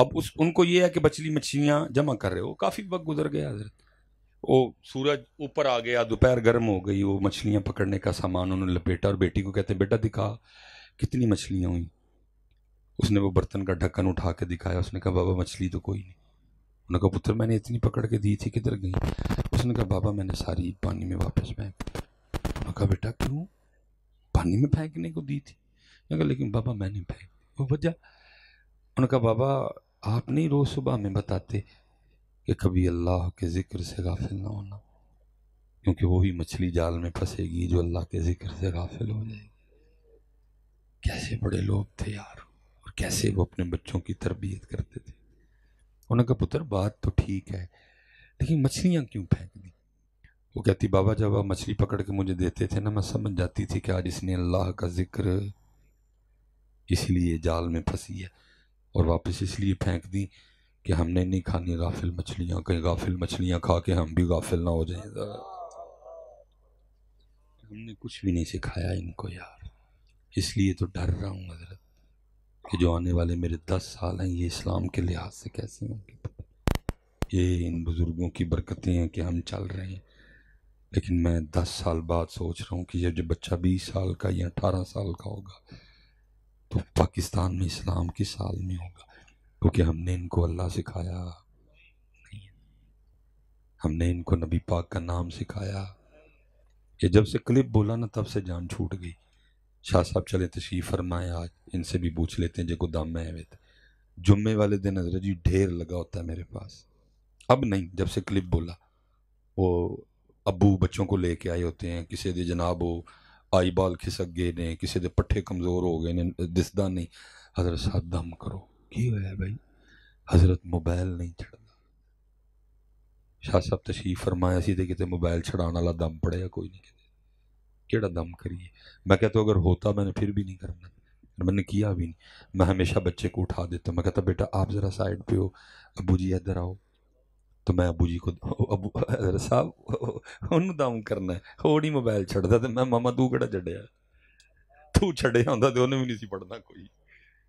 اب ان کو یہ ہے کہ مچھلیاں جمع کر رہے ہو، کافی وقت گزر گیا حضرت، وہ سورج اوپر آ گیا، دوپہر گرم ہو گئی، وہ مچھلیاں پکڑنے کا سامان انہوں نے لپیٹا اور بیٹی کو کہتے ہیں بیٹا دکھا کتنی مچھلیاں ہوئیں. اس نے وہ برتن کا ڈھکن اٹھا کے دکھایا، اس نے کہا بابا مچھلی تو کوئی نہیں. انہوں نے کہا پتر میں نے اتنی پکڑ کے دی تھی کدھر گئی؟ اس نے کہا بابا میں نے ساری پانی میں واپس پھینک. انہوں نے کہا بیٹا کیوں؟ پانی میں پھینکنے کو دی تھی. انہوں نے کہا لیکن بابا میں نے پھینک دی. وہ وجہ؟ انہوں نے کہا بابا آپ نہیں روز صبح میں بتاتے کہ کبھی اللہ کے ذکر سے غافل نہ ہونا، کیونکہ وہی مچھلی جال میں پھنسے گی جو اللہ کے ذکر سے غافل ہو جائے گی. کیسے بڑے لوگ تھے یار، اور کیسے وہ اپنے بچوں کی تربیت کرتے تھے. انہوں نے کہا پتر بات تو ٹھیک ہے لیکن مچھلیاں کیوں پھینک دی؟ وہ کہتی بابا جب آپ مچھلی پکڑ کے مجھے دیتے تھے نا، میں سمجھ جاتی تھی کہ آج اس نے اللہ کا ذکر اس لیے جال میں پھنسی ہے، اور واپس اس لیے پھینک دی کہ ہم نے نہیں کھانی غافل مچھلیاں، کہیں غافل مچھلیاں کھا کے ہم بھی غافل نہ ہو جائیں. ہم نے کچھ بھی نہیں سکھایا ان کو یار، اس لیے تو ڈر رہا ہوں حضرت کہ جو آنے والے میرے 10 سال ہیں یہ اسلام کے لحاظ سے کیسے ہوں گے. یہ ان بزرگوں کی برکتیں ہیں کہ ہم چل رہے ہیں، لیکن میں 10 سال بعد سوچ رہا ہوں کہ یہ جو بچہ 20 سال کا یا 18 سال کا ہوگا تو پاکستان میں اسلام کس سال میں ہوگا، کیونکہ ہم نے ان کو اللہ سکھایا نہیں، ہم نے ان کو نبی پاک کا نام سکھایا. یہ جب سے کلپ بولا نا تب سے جان چھوٹ گئی. شاہ صاحب چلے تشریف فرمائے، آج ان سے بھی پوچھ لیتے ہیں جے کو دم میں ہوئے تھے. جمعے والے دن حضرت جی ڈھیر لگا ہوتا ہے میرے پاس، اب نہیں، جب سے کلپ بولا وہ ابو بچوں کو لے کے آئے ہوتے ہیں، کسی دے جناب وہ آئی بال کھسک گئے نے، کسی دے پٹھے کمزور ہو گئے نے، دسدا نہیں. حضرت صاحب دم کرو کی ہوا ہے بھائی؟ حضرت موبائل نہیں چھڑتا. شاہ صاحب تشریف فرمایا سی کہتے موبائل چھڑانے والا دم پڑے گا کوئی نہیں، کہتے کیڑا دم کریے. میں کہتا ہوں اگر ہوتا میں نے پھر بھی نہیں کرنا، میں نے کیا بھی نہیں. میں ہمیشہ بچے کو اٹھا دیتا ہوں، میں کہتا بیٹا آپ ذرا سائڈ پہ ہو، ابو جی ادھر آؤ. تو میں ابو جی کو ابو حضرت صاحب انہوں دم کرنا ہے، وہ نہیں موبائل چھڑتا. تو میں ماما تو کہڑا چھڑیا، تو چھڑیا ہوندا تے انہیں بھی نہیں سی پڑھنا کوئی.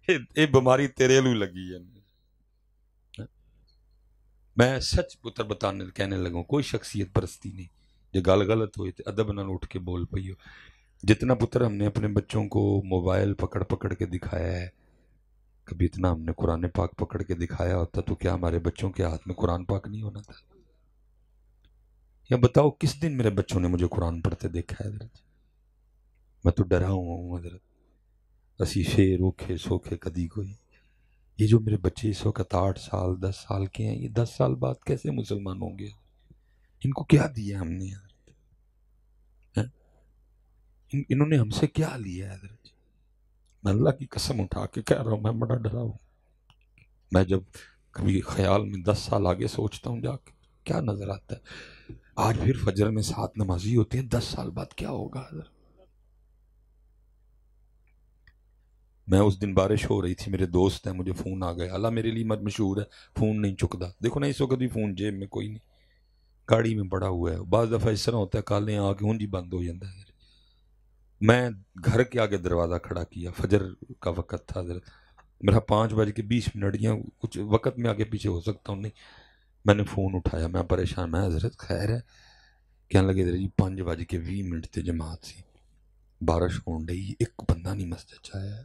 یہ بیماری تیرے لوں لگی ہے. میں سچ پتر بتانے کہنے لگوں، کوئی شخصیت پرستی نہیں. جو گل غلط ہوئی تو ادب نال اٹھ کے بول پئی ہو. جتنا پتر ہم نے اپنے بچوں کو موبائل پکڑ پکڑ کے دکھایا ہے، کبھی اتنا ہم نے قرآن پاک پکڑ کے دکھایا ہوتا تو کیا ہمارے بچوں کے ہاتھ میں قرآن پاک نہیں ہونا تھا؟ یا بتاؤ کس دن میرے بچوں نے مجھے قرآن پڑھتے دیکھا ہے حضرت؟ میں تو ڈرا ہوا ہوں حضرت. اسی شیر اوکھے سوکھے کدی کوئی. یہ جو میرے بچے اس وقت 8 سال 10 سال کے ہیں، یہ 10 سال بعد کیسے مسلمان ہوں گے؟ ان کو کیا دیا ہم نے حضرت؟ انہوں نے ہم سے کیا لیا ہے حضرت؟ میں اللہ کی قسم اٹھا کے کہہ رہا ہوں میں بڑا ڈرا ہوں. میں جب کبھی خیال میں 10 سال آگے سوچتا ہوں جا کے کیا نظر آتا ہے. آج پھر فجر میں 7 نمازی ہوتے ہیں، 10 سال بعد کیا ہوگا حضرت؟ میں اس دن بارش ہو رہی تھی، میرے دوست ہیں، مجھے فون آ گیا. اللہ میرے لیے مشہور ہے فون نہیں چکتا. دیکھو نا اس وقت بھی فون جیب میں کوئی نہیں، گاڑی میں پڑا ہوا ہے. بعض دفعہ اس طرح ہوتا ہے کالیں آ کے ہونجی بند ہو جاتا ہے. میں گھر کے آگے دروازہ کھڑا کیا، فجر کا وقت تھا حضرت، میرا 5:20 یا کچھ وقت میں آگے پیچھے ہو سکتا ہوں نہیں. میں نے فون اٹھایا، میں پریشان، میں حضرت خیر ہے؟ کہنے لگے حضرت جی 5:20 تے جماعت سی، بارش ہون ڈئی، ایک بندہ نہیں مسجد چایا،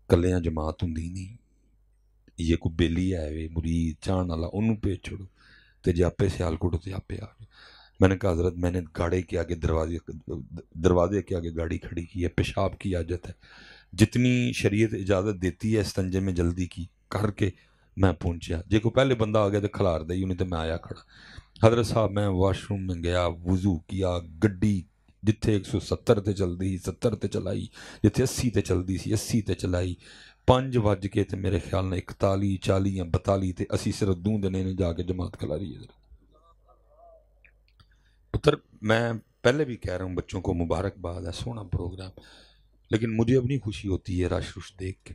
کلیاں جماعت ہوں نہیں، یہ کو بیلی آئے وے مرید چان والا انہوں پہ چھوڑو تے جے آپے سیال کوٹو تے آپے آ گئے. میں نے کہا حضرت میں نے گاڑی کے آگے دروازے کے آگے گاڑی کھڑی کی ہے، پیشاب کی حاجت ہے، جتنی شریعت اجازت دیتی ہے استنجے میں جلدی کی کر کے میں پہنچیا. جے کو پہلے بندہ آ گیا تو کھلار دئی انہیں، تو میں آیا کھڑا. حضرت صاحب میں واش روم میں گیا، وضو کیا، گڈی جتھے 170 تے چل دی 70 تے چلائی، جتھے 80 تے چل دی سی 80 تے چلائی. 5 بج کے تے میرے خیال میں 41 40 یا 42 تے اسی صرف دوں دینے نے جا کے جماعت کھلا رہی ہے. پتر میں پہلے بھی کہہ رہا ہوں بچوں کو مبارکباد ہے، سونا پروگرام، لیکن مجھے اپنی خوشی ہوتی ہے رش دیکھ کے.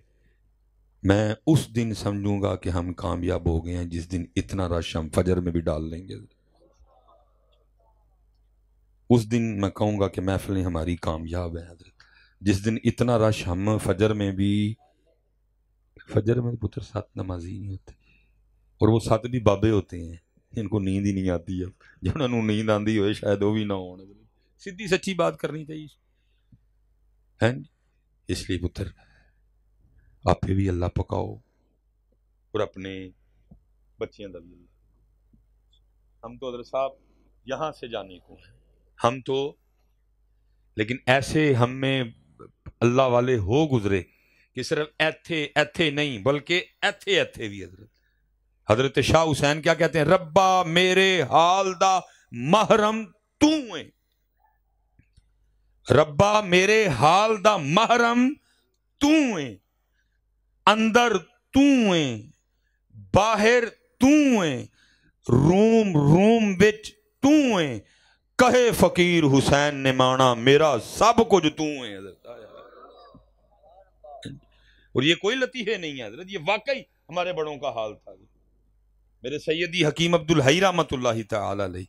میں اس دن سمجھوں گا کہ ہم کامیاب ہو گئے ہیں جس دن اتنا رش ہم فجر میں بھی ڈال لیں گے. اس دن میں کہوں گا کہ محفلیں ہماری کامیاب ہیں حضرت، جس دن اتنا رش ہم فجر میں بھی فجر میں پتر 7 نمازی نہیں ہوتے، اور وہ 7 بھی بابے ہوتے ہیں جن کو نیند ہی نہیں آتی ہے، جنہوں نے نیند آندی ہوئے شاید وہ بھی نہ ہو۔ سیدھی سچی بات کرنی چاہیے ہے۔ اس لیے پتر آپ پہ بھی اللہ پکاؤ اور اپنے بچیاں دا بھی۔ ہم تو حضرت صاحب یہاں سے جانے کو ہیں، ہم تو لیکن ایسے ہم میں اللہ والے ہو گزرے کہ صرف ایتھے نہیں بلکہ ایتھے بھی۔ حضرت شاہ حسین کیا کہتے ہیں؟ ربا میرے حال دا محرم تو ہے، ربا میرے حال دا محرم تو ہے، اندر تو ہے باہر تو ہے، روم وچ تو ہے، کہے فقیر حسین نے مانا میرا سب کچھ تو ہے۔ اور یہ کوئی لطیفے نہیں ہے حضرت، یہ واقعی ہمارے بڑوں کا حال تھا۔ میرے سیدی حکیم عبدالحی رحمۃ اللہ تعالی علیہ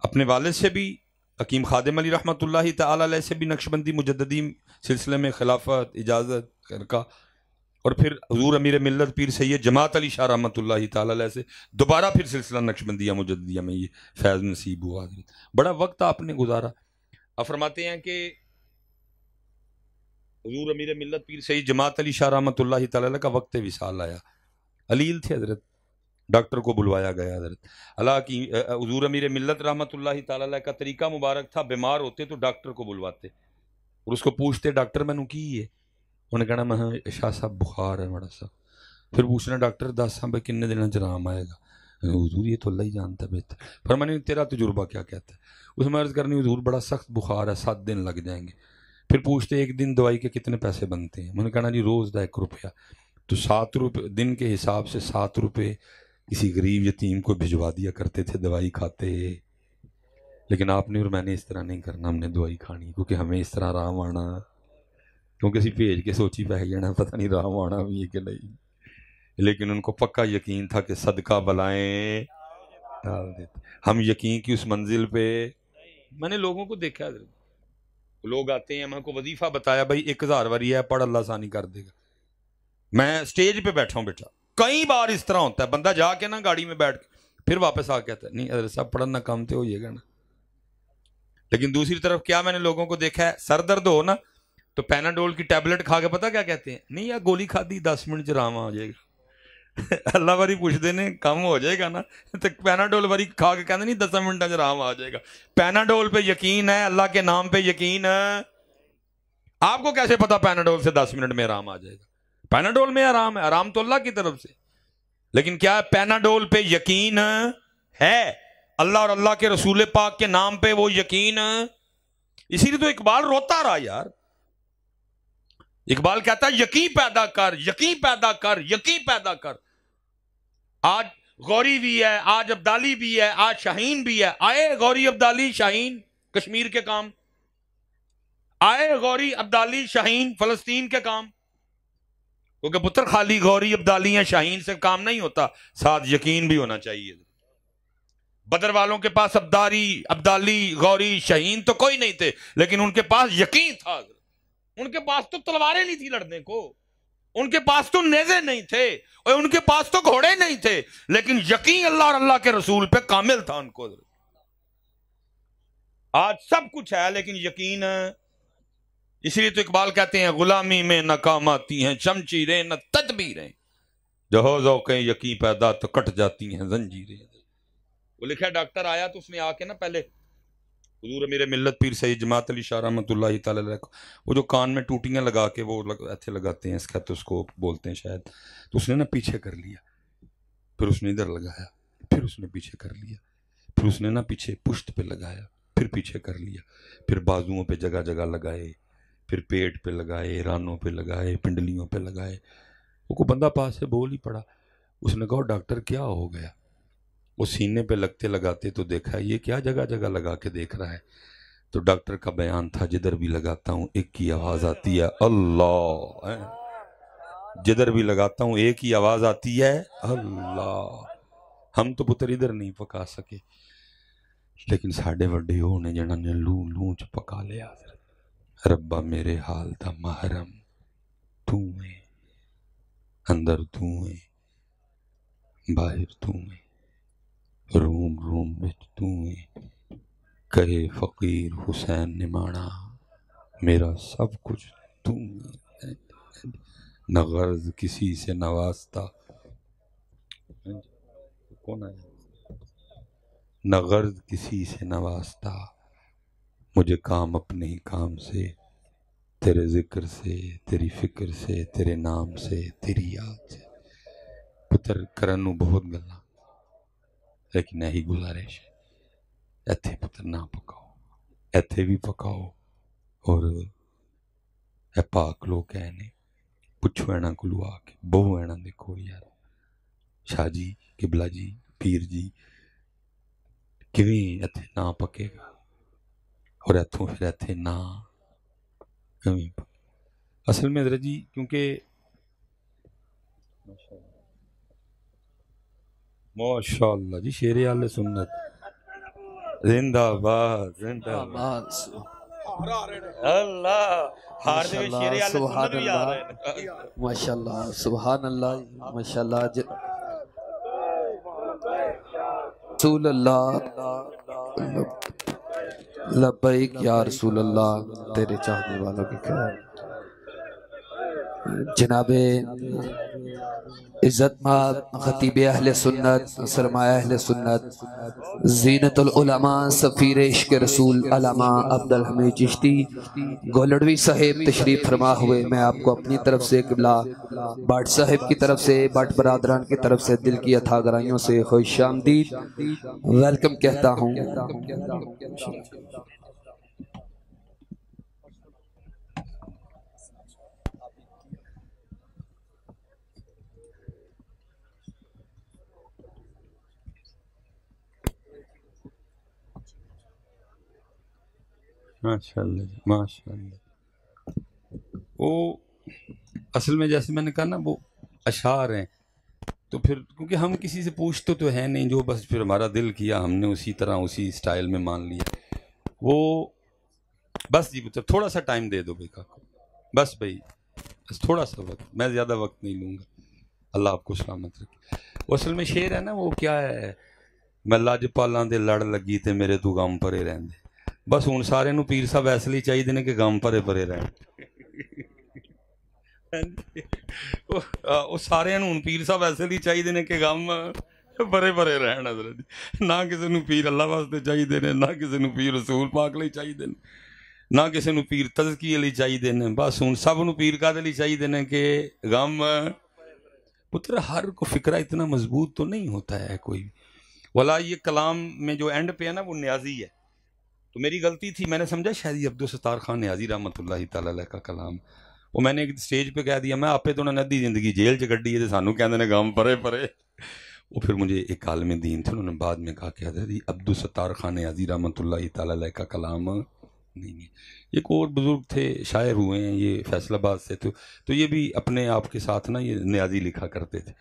اپنے والد سے بھی، حکیم خادم علی رحمۃ اللہ تعالی علیہ سے بھی نقشبندی مجددی سلسلے میں خلافت اجازت خرقہ، اور پھر حضور امیر ملت پیر سید جماعت علی شاہ رحمۃ اللہ تعالی علیہ سے دوبارہ پھر سلسلہ نقشبندیہ مجددیہ میں یہ فیض نصیب ہوا۔ بڑا وقت آپ نے گزارا۔ آپ فرماتے ہیں کہ حضور امیر ملت پیر سید جماعت علی شاہ رحمۃ اللہ تعالی علیہ کا وقت وصال آیا، علیل تھے حضرت، ڈاکٹر کو بلوایا گیا حضرت۔ اللہ کی حضور امیر ملت رحمۃ اللہ تعالی علیہ کا طریقہ مبارک تھا، بیمار ہوتے تو ڈاکٹر کو بلواتے اور اس کو پوچھتے ڈاکٹر میں نے کی ہے، انہیں کہنا میں شاہ صاحب بخار ہے بڑا سا، پھر پوچھنا ڈاکٹر 10 بھائی کنے دنوں چ آرام آئے گا؟ حضور یہ تو اللہ ہی جانتا ہے بہتر۔ پھر میں نے تیرا تجربہ کیا کہتا ہے؟ اس میں عرض کرنی حضور بڑا سخت بخار ہے، 7 دن لگ جائیں گے۔ پھر پوچھتے ایک دن دوائی کے کتنے پیسے بنتے ہیں؟ میں نے کہنا جی روز دا 1 روپیہ، تو 7 روپے دن کے حساب سے 7 روپے کسی غریب یتیم کو بھجوا دیا کرتے تھے، دوائی کھاتے۔ لیکن آپ نے اور میں نے اس طرح نہیں کرنا، ہم نے دوائی کھانی کیونکہ ہمیں اس طرح آرام آنا، کیونکہ اسی بھیج کے سوچی پہ جانا پتہ نہیں آرام آنا بھی ہے کہ نہیں۔ لیکن ان کو پکا یقین تھا کہ صدقہ بلائیں ڈال دیتے۔ ہم یقین کی اس منزل پہ، میں نے لوگوں کو دیکھا، لوگ آتے ہیں، میں کو وظیفہ بتایا بھائی 1000 واری ہے پڑھ اللہ آسانی کر دے گا۔ میں سٹیج پہ بیٹھا ہوں بیٹا، کئی بار اس طرح ہوتا ہے، بندہ جا کے نا گاڑی میں بیٹھ کے پھر واپس آ کہتا ہے نہیں حضرت صاحب پڑھنا کام تو ہوئے گا نا۔ لیکن دوسری طرف کیا میں نے لوگوں کو دیکھا ہے، سر درد ہو نا تو پیناڈول کی ٹیبلٹ کھا کے پتہ کیا کہتے ہیں؟ نہیں یار گولی کھا دی 10 منٹ آرام آ جائے گا۔ اللہ واری پوچھتے نے کم ہو جائے گا نا تو پیناڈول واری کھا کے کہتے نہیں 10 منٹ آرام آ جائے گا۔ پیناڈول پہ یقین ہے، اللہ کے نام پہ یقین ہے۔ آپ کو کیسے پتا پیناڈول سے 10 منٹ میں آرام آ جائے گا؟ پیناڈول میں آرام ہے، آرام تو اللہ کی طرف سے، لیکن کیا پیناڈول پہ یقین ہے؟ اللہ اور اللہ کے رسول پاک کے نام پہ وہ یقین۔ اسی لیے تو اقبال روتا رہا یار، اقبال کہتا ہے یقین پیدا کر، یقین پیدا کر، یقین پیدا کر۔ آج غوری بھی ہے، آج عبدالی بھی ہے، آج شاہین بھی ہے۔ آئے غوری عبدالی شاہین کشمیر کے کام، آئے غوری عبدالی شاہین فلسطین کے کام، کیونکہ پتر خالی غوری عبدالی یا شاہین سے کام نہیں ہوتا، ساتھ یقین بھی ہونا چاہیے۔ بدر والوں کے پاس عبدالی غوری شاہین تو کوئی نہیں تھے، لیکن ان کے پاس یقین تھا۔ ان کے پاس تو تلواریں نہیں تھی لڑنے کو، ان کے پاس تو نیزے نہیں تھے، اور ان کے پاس تو گھوڑے نہیں تھے، لیکن یقین اللہ اور اللہ کے رسول پہ کامل تھا ان کو۔ آج سب کچھ ہے لیکن یقین ہے۔ اس لیے تو اقبال کہتے ہیں غلامی میں ناکام آتی ہیں شمشیریں نہ تدبیریں، جو ذوقیں یقین پیدا تو کٹ جاتی ہیں زنجیریں۔ وہ لکھا ڈاکٹر آیا تو اس نے آ کے نا پہلے حضور امیر ملت پیر سید جماعت علی شاہ رحمۃ اللہ تعالی علیہ کو وہ جو کان میں ٹوٹیاں لگا کے وہ ایتھے لگاتے ہیں، اسکیتوسکوپ بولتے ہیں شاید، تو اس نے نا پیچھے کر لیا، پھر اس نے ادھر لگایا، پھر اس نے پیچھے کر لیا، پھر اس نے نا پیچھے پشت پہ لگایا، پھر پیچھے کر لیا، پھر بازوؤں پہ جگہ جگہ لگائے، پھر پیٹ پہ لگائے، رانوں پہ لگائے، پنڈلیوں پہ لگائے۔ وہ کو بندہ پاس سے بول ہی پڑا، اس نے کہا ڈاکٹر کیا ہو گیا؟ وہ سینے پہ لگتے لگاتے تو دیکھا یہ کیا جگہ جگہ لگا کے دیکھ رہا ہے، تو ڈاکٹر کا بیان تھا جدھر بھی لگاتا ہوں ایک ہی آواز آتی ہے اللہ، جدھر بھی لگاتا ہوں ایک ہی آواز آتی ہے اللہ۔ ہم تو پتر ادھر نہیں پکا سکے، لیکن ساڑھے وڈے ہونے جنہوں نے لوں چ پکا لیا۔ ربا میرے حال دا محرم تو ہے، اندر تو ہے باہر تو ہے روم روم وچ تو ہے کہے فقیر حسین نے مانا میرا سب کچھ تو ہے نہ غرض کسی سے نوازتا کون ہے نہ غرض کسی سے نوازتا مجھے کام اپنے ہی کام سے تیرے ذکر سے تیری فکر سے تیرے نام سے تیری یاد سے پتر کرن نو بہت گلا لیکن یہی گزارش ہے ایتھے پتر نہ پکاؤ ایتھے بھی پکاؤ اور اے پاک لوگ کہنے پچھو اینا کلو آ کے بہو اینا دیکھو یار شاہ جی قبلہ جی پیر جی کیویں ایتھے نہ پکے گا اور ایتھوں پھر ایتھے نہ کیویں پکے اصل میں حضرت جی کیونکہ ماشاء اللہ جی شیر اہل سنت زندہ باد زندہ باد اللہ ہار دے شیر اہل سنت بھی آ رہے ہیں ماشاءاللہ سبحان اللہ ماشاءاللہ رسول اللہ لبیک یا رسول اللہ تیرے چاہنے والوں کی خیر جناب عزت مآب خطیب اہل سنت سرمایہ اہل سنت زینت العلماء سفیر عشق رسول علامہ عبدالحمید چشتی گولڑوی صاحب تشریف فرما ہوئے میں آپ کو اپنی طرف سے قبلہ بٹ صاحب کی طرف سے بٹ برادران کی طرف سے دل کی اتھا گرائیوں سے خوش آمدید ویلکم کہتا ہوں ماشاءاللہ جی ماشاءاللہ وہ اصل میں جیسے میں نے کہا نا وہ اشعار ہیں تو پھر کیونکہ ہم کسی سے پوچھتے تو ہے نہیں جو بس پھر ہمارا دل کیا ہم نے اسی طرح اسی سٹائل میں مان لیا وہ بس جی مطلب تھوڑا سا ٹائم دے دو بھائی کاکو بس بھائی بس تھوڑا سا وقت میں زیادہ وقت نہیں لوں گا اللہ آپ کو سلامت رکھے وہ اصل میں شعر ہے نا وہ کیا ہے میں لاجپالاں دے لڑ لگی تے میرے تو غم پرے رہندے بس ہوں سارے نو پیر صاحب اس لیے چاہیے نے کہ غم پرے پرے رہن وہ سارے نو پیر صاحب اس لیے چاہیے نے کہ غم پرے پرے رہن حضرت نہ کسی نو پیر اللہ واسطے چاہیے نے نہ کسی نو پیر رسول پاک لئی چاہیے نہ کسی نو پیر تزکیے لئی چاہیے نے بس ہوں سب نو پیر کادے لئی چاہیے نے کہ غم پتر ہر کو فکرہ اتنا مضبوط تو نہیں ہوتا ہے کوئی ولا یہ کلام میں جو اینڈ پہ ہے نا وہ نیازی ہے تو میری غلطی تھی میں نے سمجھا شاید یہ عبدالستار خان نیازی رحمۃ اللہ تعالی علیہ کا کلام وہ میں نے ایک سٹیج پہ کہہ دیا میں آپ پہ تو ندی زندگی جیل چ کڈی ہے سانو کہندے نے غم پرے پرے وہ پھر مجھے ایک عالم دین تھے انہوں نے بعد میں کہا کہ حضرت عبدالستار خان نیازی رحمۃ اللہ تعالی علیہ کا کلام نہیں ہے یہ ایک اور بزرگ تھے شاعر ہوئے ہیں یہ فیصل آباد سے تو یہ بھی اپنے آپ کے ساتھ نا یہ نیازی لکھا کرتے تھے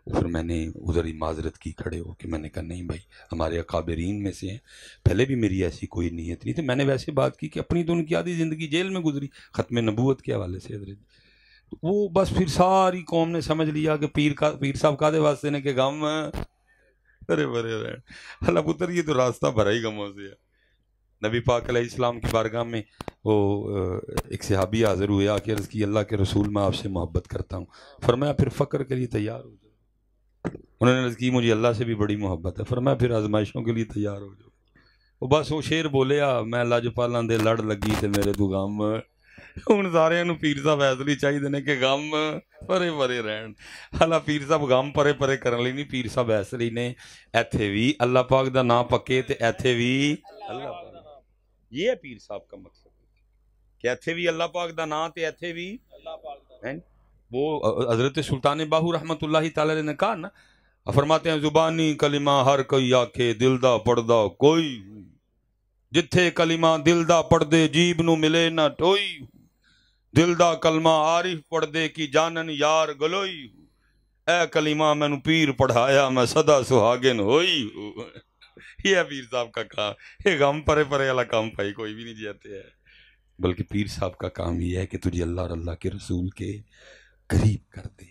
پھر میں نے ادھر ہی معذرت کی کھڑے ہو کہ میں نے کہا نہیں بھائی ہمارے اکابرین میں سے ہیں پہلے بھی میری ایسی کوئی نیت نہیں تھی میں نے ویسے بات کی کہ اپنی تو ان کی آدھی زندگی جیل میں گزری ختم نبوت کے حوالے سے حضرت وہ بس پھر ساری قوم نے سمجھ لیا کہ پیر صاحب کا دے واسطے نے کہ غم ارے برے رہے اللہ پتر یہ تو راستہ بھرا ہی غموں سے ہے نبی پاک علیہ السلام کی بارگاہ میں وہ ایک صحابی حاضر ہوئے آ کے عرض کی اللہ کے رسول میں آپ سے محبت کرتا ہوں فرمایا پھر فقر کے لیے تیار ہو جاؤ انہوں نے عرض کی مجھے اللہ سے بھی بڑی محبت ہے فرمایا پھر آزمائشوں کے لیے تیار ہو جاؤ وہ بس وہ شعر بولیا میں لاجپالاں دے لڑ لگی تے میرے تو غم ہوں سارے پیر صاحب ایسے چاہیے نے کہ غم پرے پرے رہن اللہ پیر صاحب غم پرے پرے کرن لئی نہیں پیر صاحب ایسے لیے نے ایتھے بھی اللہ پاک دا نام پکے تے ایتھے بھی اللہ پاک یہ ہے پیر صاحب کا مقصد کہ ایتھے بھی اللہ پاک دا نام تے ایتھے بھی اللہ پاک دا وہ حضرت سلطان باہو رحمۃ اللہ تعالی نے کہا نا فرماتے ہیں زبانی کلمہ ہر کوئی آکھے دل دا پڑھدا کوئی جتھے کلمہ دل دا پڑھ دے جیب نو ملے نہ ٹوئی دل دا کلمہ عارف پڑھ دے کی جانن یار گلوئی اے کلمہ میں نو پیر پڑھایا میں صدا سہاگن ہوئی یہ ہے پیر صاحب کا کام یہ غم پرے پرے والا کام بھائی کوئی بھی نہیں جاتے ہے بلکہ پیر صاحب کا کام یہ ہے کہ تجھے اللہ اور اللہ کے رسول کے قریب کر دے